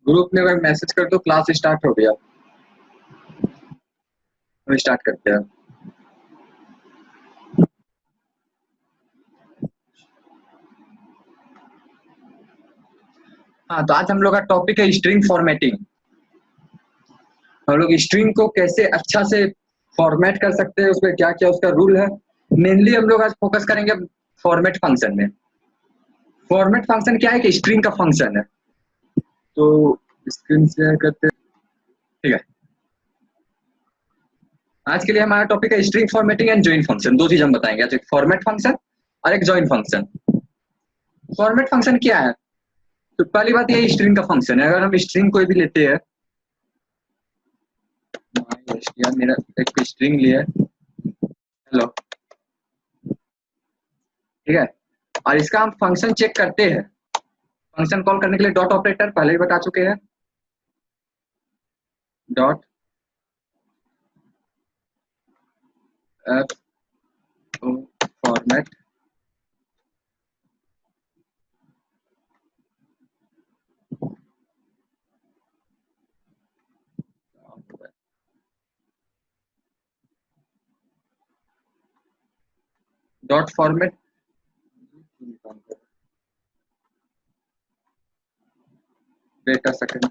Group में अगर message कर दो क्लास स्टार्ट हो गया, तो स्टार्ट करते हैं। हाँ, तो आज हम लोग का टॉपिक है स्ट्रिंग फॉर्मेटिंग। हम लोग स्ट्रिंग को कैसे अच्छा से फॉर्मेट कर सकते हैं, उसमें क्या क्या उसका रूल है। मेनली हम लोग आज फोकस करेंगे फॉर्मेट फंक्शन में। फॉर्मेट फंक्शन क्या है कि स्ट्रिंग का फंक्शन है। तो स्क्रीन शेयर करते हैं। ठीक है, आज के लिए हमारा टॉपिक है string formatting and join function. दो चीज हम बताएंगे आज, एक फॉर्मेट फंक्शन और एक जॉइन फंक्शन। फॉर्मेट फंक्शन क्या है? तो पहली बात ये स्ट्रिंग का फंक्शन है। अगर हम स्ट्रिंग कोई भी लेते हैं, यार मेरा एक स्ट्रिंग लिया है, हेलो, ठीक है, और इसका हम फंक्शन चेक करते हैं। फंक्शन कॉल करने के लिए डॉट ऑपरेटर पहले ही बता चुके हैं, dot F format. Dot format, wait a second.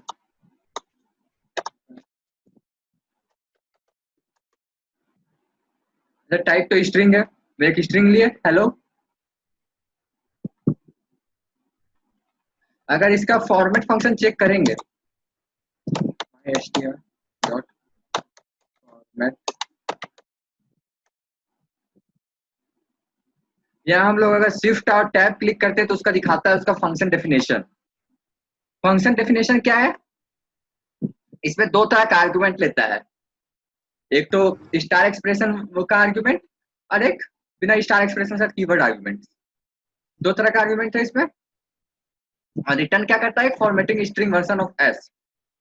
Type तो स्ट्रिंग है, एक स्ट्रिंग लिए हेलो। अगर इसका फॉर्मेट फंक्शन चेक करेंगे, डॉट फॉर्मेट, यहाँ हम लोग अगर शिफ्ट और टैब क्लिक करते हैं तो उसका दिखाता है उसका फंक्शन डेफिनेशन। फंक्शन डेफिनेशन क्या है? इसमें दो तरह का आर्गुमेंट लेता है, एक तो स्टार एक्सप्रेशन का आर्गुमेंट और एक बिना स्टार एक्सप्रेशन का कीवर्ड आर्गुमेंट। दो तरह का आर्गुमेंट है इसमें। और रिटर्न क्या करता है? Formatting string version of S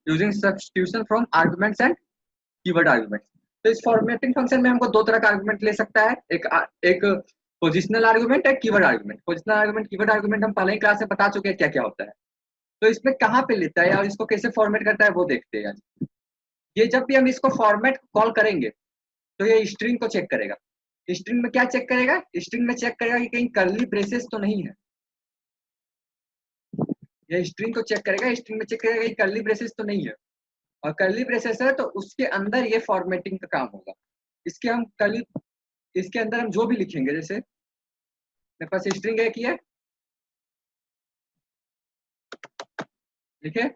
using substitution from arguments and keyword arguments. तो इस फॉर्मेटिंग फंक्शन में हमको दो तरह का आर्गुमेंट ले सकता है, एक पोजिशनल आर्गुमेंट, एक keyword argument. Positional argument, keyword argument हम पहले ही क्लास में बता चुके हैं क्या क्या होता है। तो इसमें कहाँ पे लेता है और इसको कैसे फॉर्मेट करता है वो देखते हैं आज। ये जब भी हम इसको फॉर्मेट कॉल करेंगे तो ये स्ट्रिंग को चेक करेगा। स्ट्रिंग में क्या चेक करेगा? स्ट्रिंग में चेक करेगा कि कहीं कर्ली ब्रेसेस तो नहीं है। ये स्ट्रिंग को चेक करेगा, स्ट्रिंग में चेक करेगा कि कर्ली ब्रेसेस तो नहीं है। और कर्ली ब्रेसेस है तो उसके अंदर ये फॉर्मेटिंग का काम होगा। इसके हम कर्ली, इसके अंदर हम जो भी लिखेंगे, जैसे मेरे पास स्ट्रिंग है कि है, लिखे,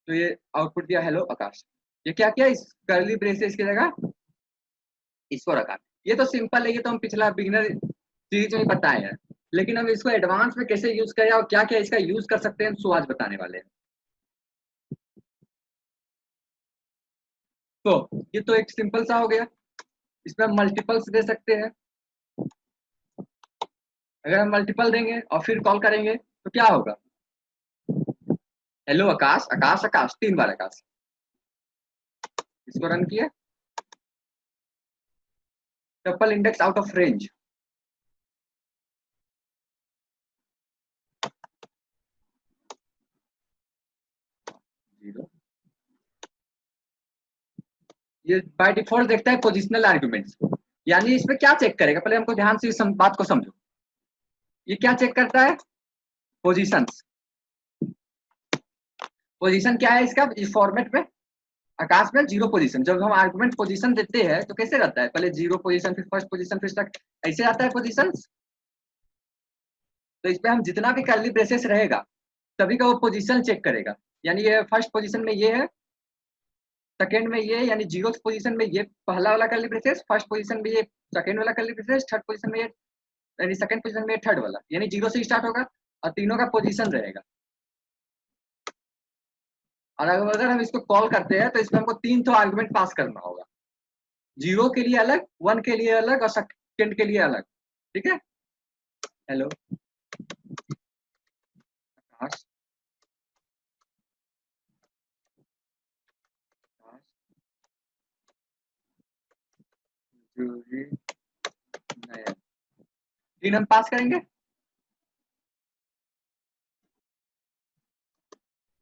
तो ये आउटपुट दिया हेलो आकाश। ये क्या किया? इस कर्ली ब्रेसेस की जगह इसको रखा। ये तो सिंपल है, ये तो हम पिछला बिगिनर सीरीज में बताए हैं। लेकिन हम इसको एडवांस में कैसे यूज करें और क्या क्या इसका यूज कर सकते हैं, सो आज बताने वाले हैं। तो ये तो एक सिंपल सा हो गया। इसमें हम मल्टीपल्स दे सकते हैं। अगर हम मल्टीपल देंगे और फिर कॉल करेंगे तो क्या होगा? हेलो आकाश, आकाश आकाश, 3 बार आकाश। इसको रन किया, tuple index out of range. Zero. ये बाय डिफॉल्ट देखता है पोजिशनल आर्ग्यूमेंट्स को। यानी इसमें क्या चेक करेगा? पहले हमको ध्यान से इस बात को समझो। ये क्या चेक करता है? पोजीशंस। पोजीशन क्या है इसका इस फॉर्मेट में? आकाश में जीरो पोजीशन। जब हम आर्गुमेंट पोजीशन देते हैं तो कैसे रहता है? पहले जीरो पोजीशन, फिर फर्स्ट पोजीशन, फिर तक ऐसे आता है पोजीशन। तो इसमें हम जितना भी कर्ली ब्रेसेस रहेगा तभी का वो पोजीशन चेक करेगा। यानी ये फर्स्ट पोजीशन में ये है, सेकंड में ये, यानी जीरो पोजीशन में ये पहला वाला कर्ली ब्रेसेस, फर्स्ट पोजीशन में ये सेकंड वाला कर्ली ब्रेसेस, थर्ड पोजीशन में ये, यानी सेकंड पोजीशन में ये थर्ड वाला, यानी जीरो से स्टार्ट होगा और तीनों का पोजीशन रहेगा। और अगर हम इसको कॉल करते हैं तो इसमें हमको 3 आर्गुमेंट पास करना होगा। जीरो के लिए अलग, वन के लिए अलग और सेकंड के लिए अलग। ठीक है, हेलो आकाश, जूही, नयन, 3 हम पास करेंगे।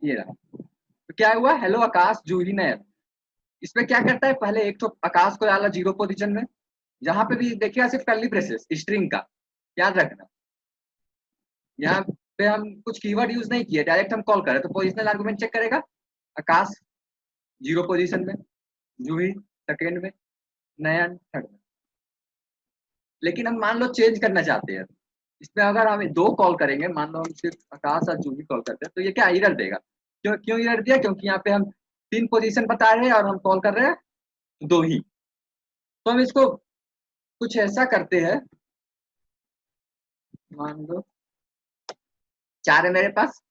ये रहा। तो क्या हुआ, हेलो आकाश जूही नयन। इसमें क्या करता है, पहले एक तो आकाश को डाला 0 पोजीशन में, जहां पे भी देखिएगा सिर्फ कर्ली ब्रेसेस स्ट्रिंग का, याद रखना। यहाँ पे हम कुछ कीवर्ड यूज नहीं किए, डायरेक्ट हम कॉल करें तो पोजिशनल आर्गुमेंट चेक करेगा। आकाश 0 पोजीशन में, जूही सेकेंड में, नयन थर्ड में। लेकिन हम मान लो चेंज करना चाहते हैं, इसमें अगर हम दो कॉल करेंगे, मान लो हम सिर्फ आकाश और जूही कॉल करते हैं, तो ये क्या एरर देगा। क्यों क्यों एरर दिया, क्योंकि यहाँ पे हम 3 पोजीशन बता रहे हैं और हम कॉल कर रहे हैं 2 ही। तो हम इसको कुछ ऐसा करते हैं, मान लो 4 है मेरे पास,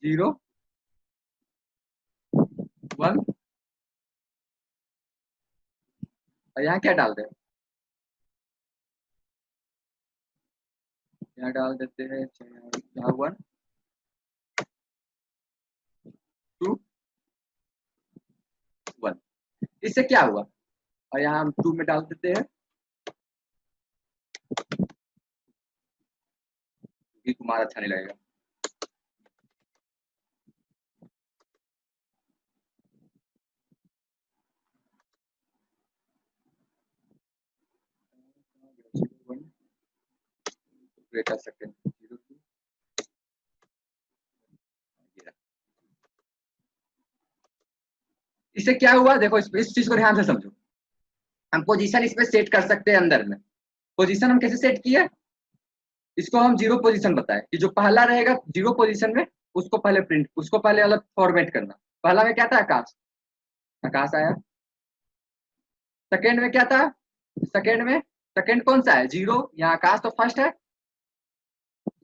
0 1, और यहाँ क्या डाल दें, यहाँ डाल देते हैं यहाँ 1 2 1। इससे क्या हुआ, और यहाँ हम 2 में डाल देते हैं कि तुम्हारा अच्छा नहीं लगेगा। Wait a second, 0 2। इससे क्या हुआ देखो, इस चीज को ध्यान से समझो। हम पोजीशन इसमें सेट कर सकते हैं अंदर में। पोजीशन हम कैसे सेट किए, इसको हम 0 पोजीशन बताए कि जो पहला रहेगा 0 पोजीशन में, उसको पहले प्रिंट, उसको पहले अलग फॉर्मेट करना। पहला में क्या था, आकाश, आकाश आया। सेकेंड में क्या था, सेकेंड में, सेकेंड कौन सा है, 0, यहाँ आकाश तो फर्स्ट है,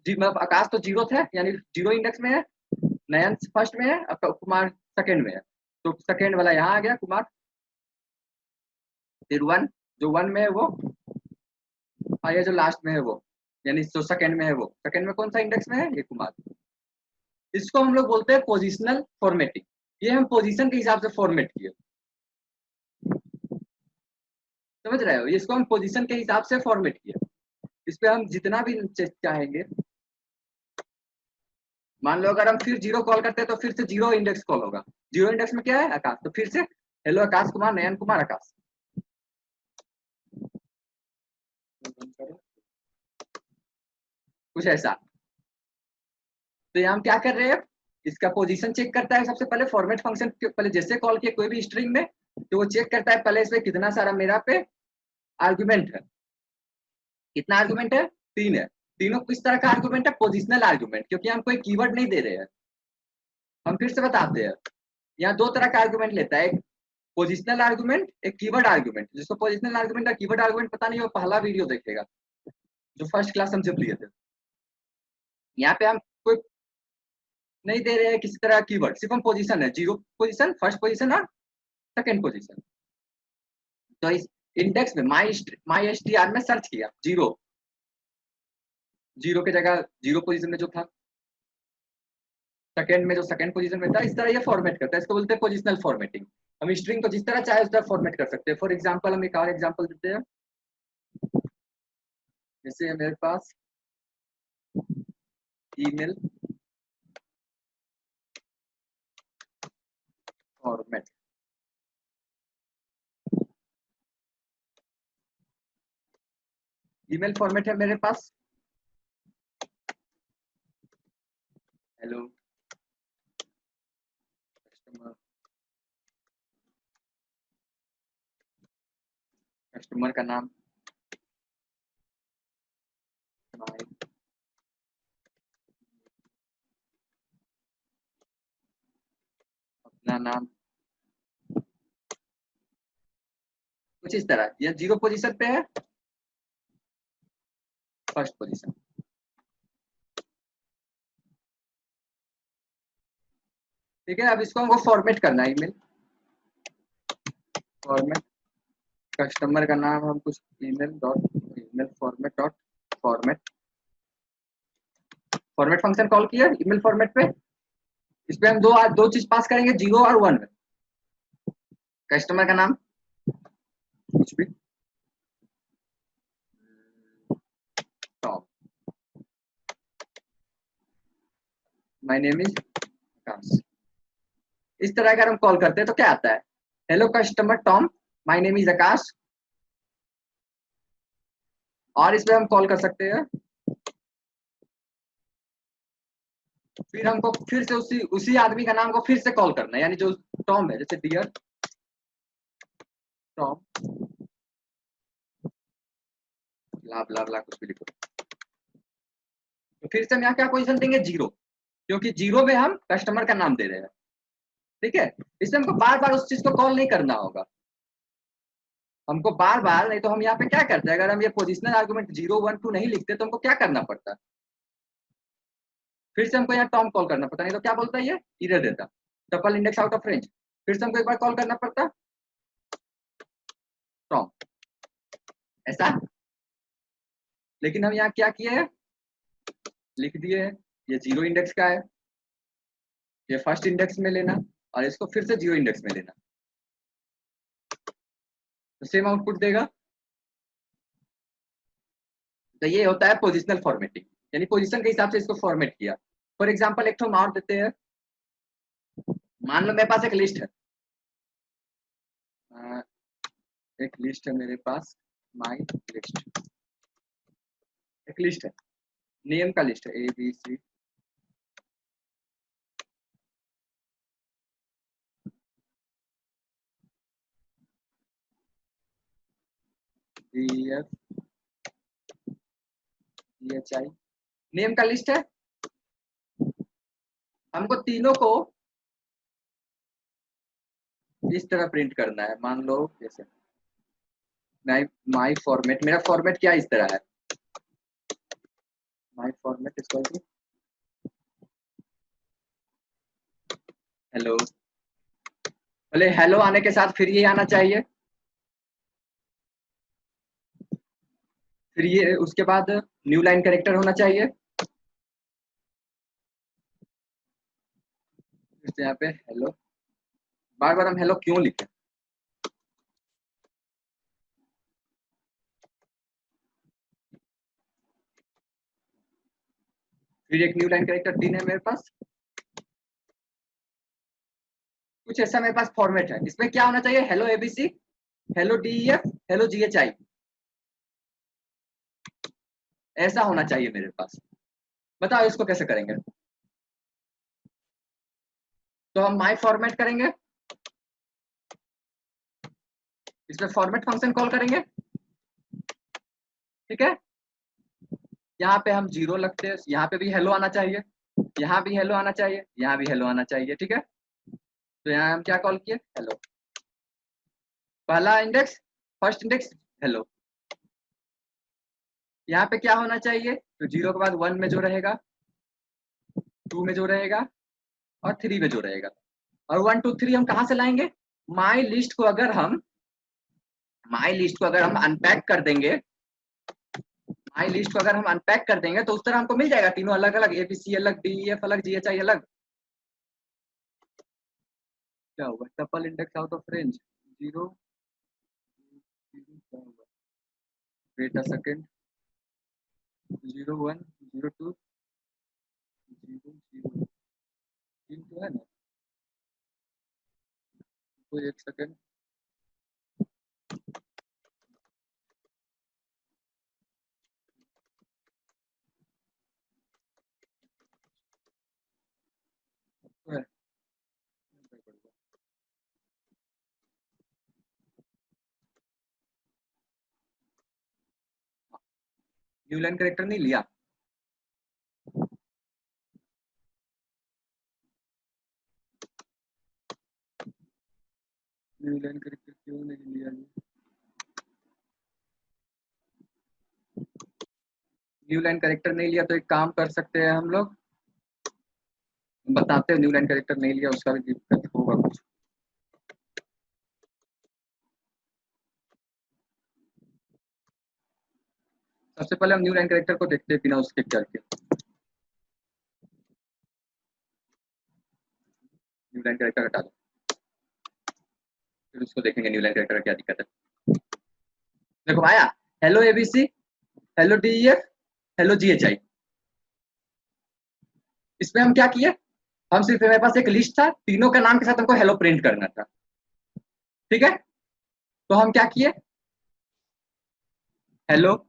मतलब आकाश तो 0 थे, यानी 0 इंडेक्स में है। नयन फर्स्ट में है, अब कुमार सेकेंड में है, तो सेकेंड वाला यहाँ आ गया कुमार। फिर 1, जो 1 में है वो, और ये जो लास्ट में है वो, यानी जो सेकेंड में है वो, सेकेंड में कौन सा इंडेक्स में है, ये कुमार। इसको हम लोग बोलते हैं पोजिशनल फॉर्मेटिंग। ये हम पोजीशन के हिसाब से फॉर्मेट किए, समझ रहे हो, इसको हम पोजीशन के हिसाब से फॉर्मेट किए। इस पे हम जितना भी चाहेंगे, मान लो अगर हम फिर 0 कॉल करते हैं तो फिर से 0 इंडेक्स कॉल होगा। 0 इंडेक्स में क्या है, आकाश, तो फिर से हेलो आकाश कुमार नयन कुमार आकाश। कुछ ऐसा। तो यहाँ हम क्या कर रहे हैं, इसका पोजीशन चेक करता है सबसे पहले, फॉर्मेट फंक्शन के पहले जैसे कॉल किया कोई भी स्ट्रिंग में, तो वो चेक करता है पहले इसमें कितना सारा मेरा पे आर्गुमेंट है। कितना आर्गुमेंट है, 3 है। तीनों किस तरह का आर्गुमेंट है, पोजिशनल आर्गुमेंट, क्योंकि हम कोई कीवर्ड नहीं दे रहे हैं। हम फिर से बताते हैं, यहाँ 2 तरह का आर्गुमेंट लेता है, एक पोजिशनल आर्गुमेंट, एक कीवर्ड आर्गुमेंट। जिसको पोजिशनल आर्गुमेंट या कीवर्ड आर्गुमेंट पता नहीं, वो पहला वीडियो देखेगा जो फर्स्ट क्लास हम जब लिए थे। यहाँ पे हम कोई नहीं दे रहे हैं किसी तरह कीवर्ड, सिर्फ हम पोजीशन है, 0 पोजीशन, फर्स्ट पोजीशन और सेकंड पोजीशन। तो इस इंडेक्स में माई एस टी आर में सर्च किया 0, 0 की जगह 0 पोजीशन में जो था, सेकंड में जो सेकंड पोजीशन में था, इस तरह ये फॉर्मेट करता है। इसको बोलते हैं पोजिशनल फॉर्मेटिंग। हम स्ट्रिंग को जिस तरह चाहे उस तरह फॉर्मेट कर सकते हैं। फॉर एग्जाम्पल हम एक और एग्जाम्पल देते हैं, जैसे मेरे पास ईमेल फॉर्मेट, ईमेल फॉर्मेट है मेरे पास, हेलो कस्टमर, कस्टमर का नाम, अपना नाम, कुछ इस तरह। ये 0 पोजीशन पे है, फर्स्ट पोजीशन। ठीक है, अब इसको हमको फॉर्मेट करना है, ईमेल फॉर्मेट, कस्टमर का नाम हम कुछ email format dot format, format function call किया ईमेल फॉर्मेट पे। इस पे हम दो चीज पास करेंगे, 0 और 1 में। कस्टमर का नाम कुछ भी, टॉप, माय नेम इज आकाश। इस तरह अगर हम कॉल करते हैं तो क्या आता है, hello customer Tom, my name is Akash. और इसमें हम कॉल कर सकते हैं, फिर हमको फिर से उसी उसी आदमी का नाम को फिर से कॉल करना है, यानी जो टॉम है, जैसे डियर टॉम ब्ला ब्ला ब्ला कुछ भी लिखो, तो फिर से हम यहाँ क्या पोजीशन देंगे, जीरो, क्योंकि जीरो में हम कस्टमर का नाम दे रहे हैं। ठीक है, इसमें हमको बार बार उस चीज को कॉल नहीं करना होगा, हमको बार बार, नहीं तो हम यहाँ पे क्या करते हैं, अगर हम ये पोजिशनल आर्गुमेंट 0 1 2 नहीं लिखते तो हमको क्या करना पड़ता है, फिर से हमको यहाँ टॉम कॉल करना पड़ता, नहीं तो क्या बोलता है ये, इरर देता, tuple index out of range, फिर से हमको एक बार कॉल करना पड़ता टॉम, ऐसा। लेकिन हम यहाँ क्या किए, लिख दिए ये 0 इंडेक्स का है, ये फर्स्ट इंडेक्स में लेना और इसको फिर से 0 इंडेक्स में लेना, तो सेम आउटपुट देगा। तो ये होता है पोजिशनल फॉर्मेटिंग, यानी पोजीशन के हिसाब से इसको फॉर्मेट किया। फॉर एग्जांपल एक तो और देते हैं, मान लो मेरे पास एक लिस्ट है, एक लिस्ट है मेरे पास, माई लिस्ट, एक लिस्ट है, नेम का लिस्ट है A B C, D F D H I, name का लिस्ट है। हमको तीनों को इस तरह प्रिंट करना है, मान लो जैसे माई फॉर्मेट, मेरा फॉर्मेट क्या इस तरह है, माई फॉर्मेट इज टू हेलो, पहले हेलो आने के साथ फिर ये आना चाहिए, फिर ये उसके बाद न्यू लाइन कैरेक्टर होना चाहिए, फिर यहाँ पे हेलो, बार बार हम हेलो क्यों लिखें, फिर एक न्यू लाइन कैरेक्टर 3 है मेरे पास, कुछ ऐसा मेरे पास फॉर्मेट है, इसमें क्या होना चाहिए, hello ABC, hello DEF, hello GHI, ऐसा होना चाहिए मेरे पास। बताओ इसको कैसे करेंगे, तो हम माई फॉर्मेट करेंगे, इसमें फॉर्मेट फंक्शन कॉल करेंगे, ठीक है, यहाँ पे हम 0 लगते हैं, यहाँ पे भी हेलो आना चाहिए, यहाँ भी हेलो आना चाहिए, यहाँ भी हेलो आना चाहिए, ठीक है। तो यहाँ हम क्या कॉल किए, हेलो, पहला इंडेक्स, फर्स्ट इंडेक्स हेलो, यहाँ पे क्या होना चाहिए, तो 0 के बाद 1 में जो रहेगा, 2 में जो रहेगा और 3 में जो रहेगा, और 1 2 3 हम कहाँ से लाएंगे, माई लिस्ट को अगर हम अनपैक कर देंगे, माई लिस्ट को अगर हम अनपैक कर देंगे तो उस तरह हमको मिल जाएगा, तीनों अलग अलग, एबीसी अलग, डीईएफ अलग, जीएचआई अलग। क्या होगा, tuple index out of range 0, wait a second, 0 1 0 2 0 0 3 तो है ना, तो एक सेकंड, न्यू लाइन कैरेक्टर नहीं लिया, न्यू लाइन कैरेक्टर क्यों नहीं लिया, न्यू लाइन कैरेक्टर नहीं लिया, तो एक काम कर सकते हैं हम लोग, बताते हैं न्यू लाइन कैरेक्टर नहीं लिया उसका भी दिक्कत होगा कुछ। सबसे पहले हम न्यू लाइन कैरेक्टर को देखते हैं बिना उसके करके, न्यू लाइन कैरेक्टर हटा दो, फिर उसको देखेंगे न्यू लाइन कैरेक्टर का क्या दिक्कत है। देखो आया, hello ABC, hello DEF, hello GHI, इसमें हम क्या किए, हम सिर्फ मेरे पास एक लिस्ट था, तीनों का नाम के साथ हमको हेलो प्रिंट करना था, ठीक है। तो हम क्या किए, हेलो,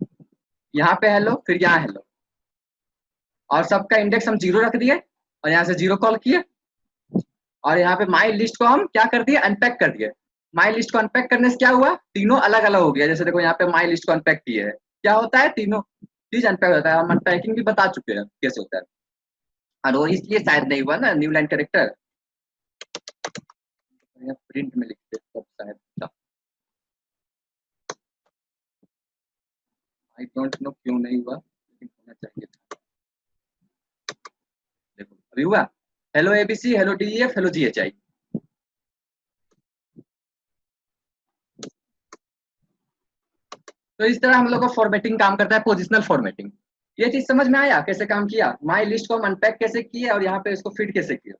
यहाँ पे हेलो, फिर यहाँ हेलो, और सबका इंडेक्स हम 0 रख दिए, और यहाँ से 0 कॉल किए, और यहाँ पे माई लिस्ट को हम क्या कर दिए, अनपैक कर दिए। माई लिस्ट को अनपैक करने से क्या हुआ, तीनों अलग अलग हो गया। जैसे देखो यहाँ पे माई लिस्ट को अनपैक किए है, क्या होता है, तीनों चीज अनपैक होता है। हम अनपैकिंग भी बता चुके हैं कैसे होता है, और वो इसलिए शायद नहीं हुआ ना न्यू लाइन कैरेक्टर, प्रिंट में लिखते तब शायद, आई डोंट नो क्यों नहीं हुआ, लेकिन होना चाहिए था। देखो अभी हुआ, hello ABC, hello DEF, hello GHI. तो इस तरह हम लोग का फॉर्मेटिंग काम करता है, पोजिशनल फॉर्मेटिंग। ये चीज समझ में आया कैसे काम किया, माई लिस्ट को हम अनपैक कैसे किए, और यहाँ पे इसको फिट कैसे किया।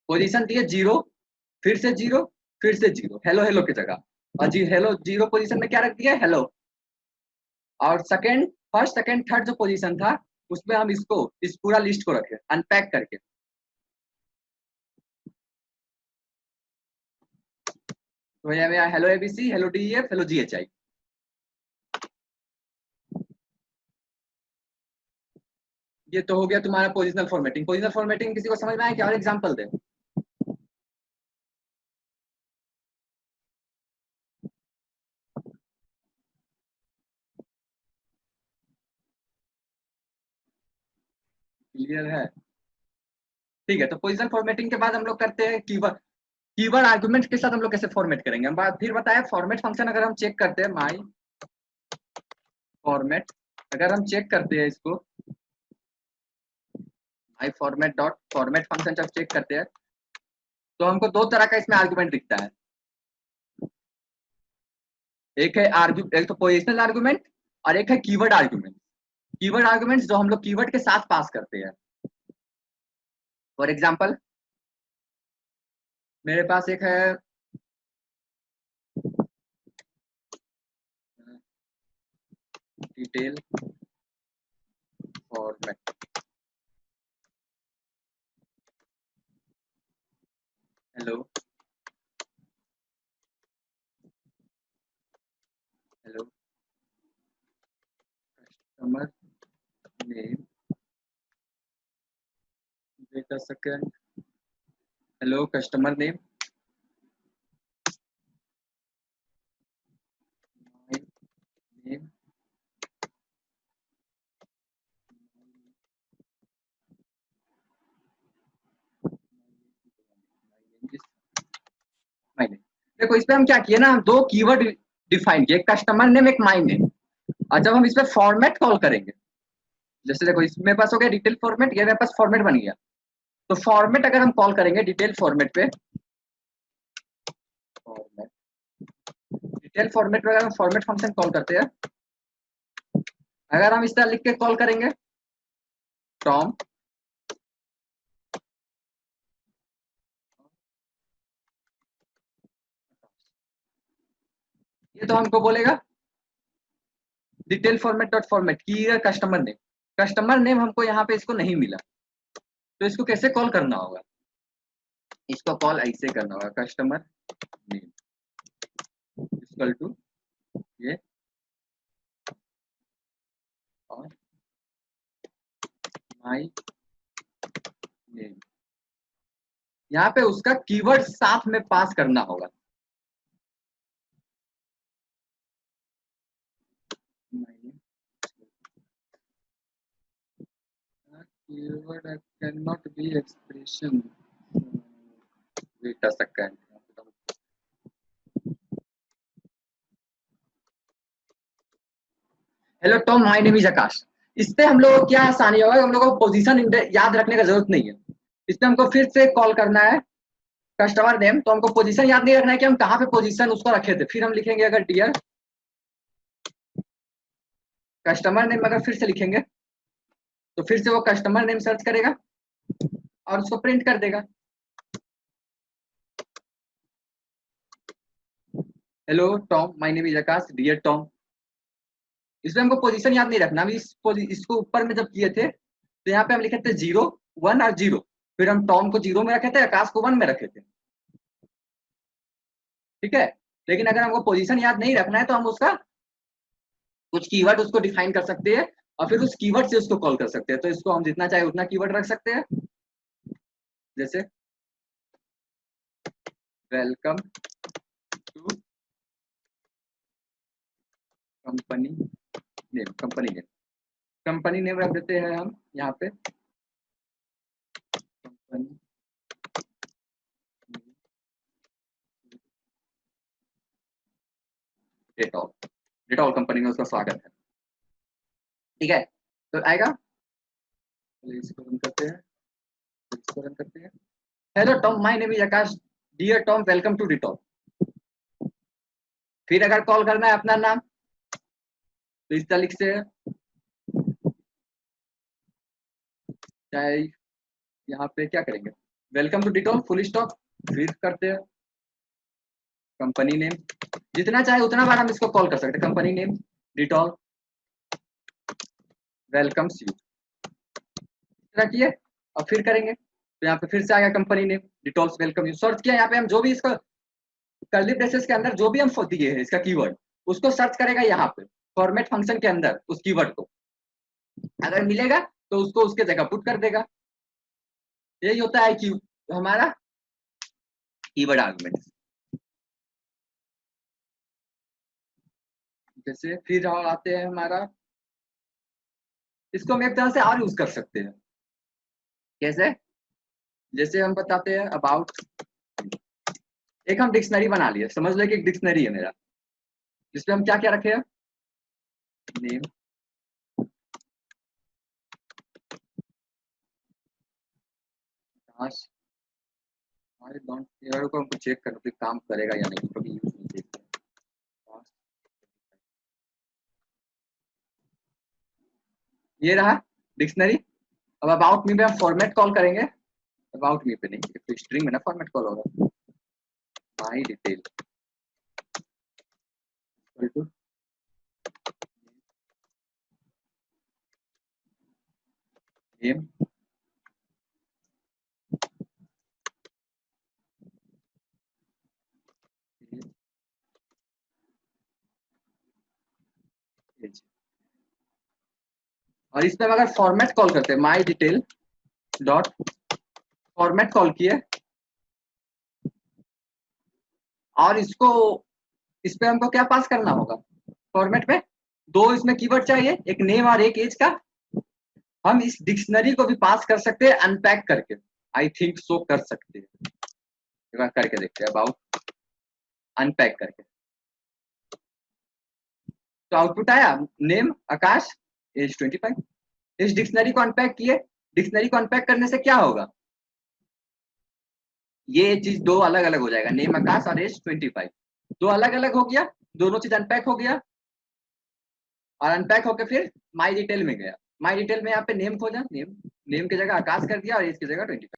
पोजीशन दिए 0, फिर से 0, फिर से 0, हेलो हेलो की जगह, और जी हेलो 0 पोजीशन में क्या रख दिया, हेलो। और सेकंड, फर्स्ट सेकंड थर्ड जो पोजीशन था, उसमें हम इसको, इस पूरा लिस्ट को रखे अनपैक करके। तो यहाँ hello ABC, hello DEF, hello GHI. ये तो हो गया तुम्हारा पोजिशनल फॉर्मेटिंग। पोजिशनल फॉर्मेटिंग किसी को समझ में आया क्या, और एग्जांपल दे। क्लियर है, ठीक है। तो पोजिशनल फॉर्मेटिंग के बाद हम लोग करते हैं कीवर्ड। कीवर्ड आर्गुमेंट के साथ हम लोग कैसे फॉर्मेट करेंगे, हम फिर बताया फॉर्मेट फंक्शन। अगर हम चेक करते हैं माई फॉर्मेट, अगर हम चेक करते हैं इसको, माई फॉर्मेट डॉट फॉर्मेट फंक्शन जब चेक करते हैं, तो हमको दो तरह का इसमें आर्गुमेंट दिखता है। एक है एक तो पोजिशनल आर्गुमेंट, और एक है कीवर्ड आर्गुमेंट। कीवर्ड आर्गुमेंट्स जो हम लोग कीवर्ड के साथ पास करते हैं। फॉर एग्जाम्पल, मेरे पास एक है detail format, hello hello customer name, wait a second, hello customer name, my name, my name. देखो इस पे हम क्या किए ना, हम दो कीवर्ड डिफाइन किए, कस्टमर नेम, एक माय नेम। और जब हम इस पे फॉर्मेट कॉल करेंगे, जैसे देखो इसमें मेरे पास हो गया डिटेल फॉर्मेट, ये मेरे पास फॉर्मेट बन गया। तो फॉर्मेट अगर हम कॉल करेंगे डिटेल फॉर्मेट पे, फॉर्मेट, डिटेल फॉर्मेट पे अगर हम फॉर्मेट फंक्शन कॉल करते हैं, अगर हम इस तरह लिख के कॉल करेंगे, टॉम, ये तो हमको बोलेगा डिटेल फॉर्मेट डॉट फॉर्मेट की कस्टमर नेम। कस्टमर नेम हमको यहाँ पे इसको नहीं मिला, तो इसको कैसे कॉल करना होगा, इसको कॉल ऐसे करना होगा, कस्टमर नेम इक्वल टू ये, और माय नेम, यहाँ पे उसका कीवर्ड साथ में पास करना होगा। Keyword can not be expression, wait a second. Hello Tom, my name is Akash. इससे हम लोग को क्या आसानी होगा, हम लोग को पोजीशन याद रखने का जरूरत नहीं है। इसमें हमको फिर से कॉल करना है कस्टमर नेम, तो हमको पोजीशन याद नहीं रखना है कि हम कहाँ पे पोजीशन उसको रखे थे। फिर हम लिखेंगे अगर डियर कस्टमर नेम, अगर फिर से लिखेंगे तो फिर से वो कस्टमर नेम सर्च करेगा और उसको प्रिंट कर देगा, hello Tom, my name is Akash, dear Tom. इसमें हमको पोजीशन याद नहीं रखना, हम इसको ऊपर में जब किए थे तो यहाँ पे हम लिखे थे 0 1 और 0, फिर हम टॉम को 0 में रखे थे, आकाश को 1 में रखे थे, ठीक है। लेकिन अगर हमको पोजीशन याद नहीं रखना है तो हम उसका कुछ कीवर्ड उसको डिफाइन कर सकते हैं और फिर उस कीवर्ड से उसको कॉल कर सकते हैं। तो इसको हम जितना चाहे उतना कीवर्ड रख सकते हैं, जैसे welcome to company name, company name रख देते हैं हम यहाँ पे, कंपनी डेटॉल कंपनी में उसका स्वागत है, ठीक है। तो आएगा, इसको रन करते हैं, इसको रन करते हैं। Hello Tom, my name is Akash, dear Tom welcome to Dettol. फिर अगर कॉल करना है अपना नाम तो इस तारीख से चाहे यहाँ पे क्या करेंगे, welcome to Dettol full stop, फिर करते हैं कंपनी नेम, जितना चाहे उतना बार हम इसको कॉल कर सकते हैं, company name Dettol welcomes you, इतना किए और फिर करेंगे तो यहाँ पे फिर से आएगा company name Dettols welcome you. Search किया यहाँ पे हम जो भी इसका कर्ली ब्रेसेस के अंदर जो भी हम दिए हैं इसका कीवर्ड, उसको सर्च करेगा यहाँ पे फॉर्मेट फंक्शन के अंदर उस कीवर्ड को, अगर मिलेगा तो उसको उसके जगह पुट कर देगा। यही होता है कि हमारा कीवर्ड आर्गुमेंट। जैसे फिर आते हैं हमारा, इसको हम एक तरह से और यूज कर सकते हैं, कैसे, जैसे हम बताते हैं अबाउट, एक हम डिक्शनरी बना लिए, समझ लो कि एक डिक्शनरी है मेरा, जिसमें हम क्या क्या रखे हैं, नेम, को हमको चेक करना तो काम करेगा या नहीं, कभी यूज नहीं देखते। ये रहा डिक्शनरी। अब अबाउट मी पे हम फॉर्मेट कॉल करेंगे, अबाउट मी पे नहीं, तो स्ट्रिंग में ना फॉर्मेट कॉल होगा, माई डिटेल नेम, और इसमें अगर फॉर्मेट कॉल करते हैं माई डिटेल डॉट फॉर्मेट कॉल किए, और इसको इस पे हमको क्या पास करना होगा, फॉर्मेट पे दो इसमें कीवर्ड चाहिए, एक नेम और एक एज का। हम इस डिक्शनरी को भी पास कर सकते हैं अनपैक करके, आई थिंक सो कर सकते हैं, एक बार करके देखते हैं अबाउट अनपैक करके। तो आउटपुट आया नेम आकाश एज 25। इस डिक्शनरी को अनपैक किए, डिक्शनरी को अनपैक करने से क्या होगा, ये चीज दो अलग अलग हो जाएगा, नेम आकाश और एज 25 दो अलग अलग हो गया, दोनों चीज अनपैक हो गया, और अनपैक होकर फिर माई डिटेल में गया, माई डिटेल में यहाँ पे नेम खोजा, नेम की जगह आकाश कर दिया और एज की जगह 25।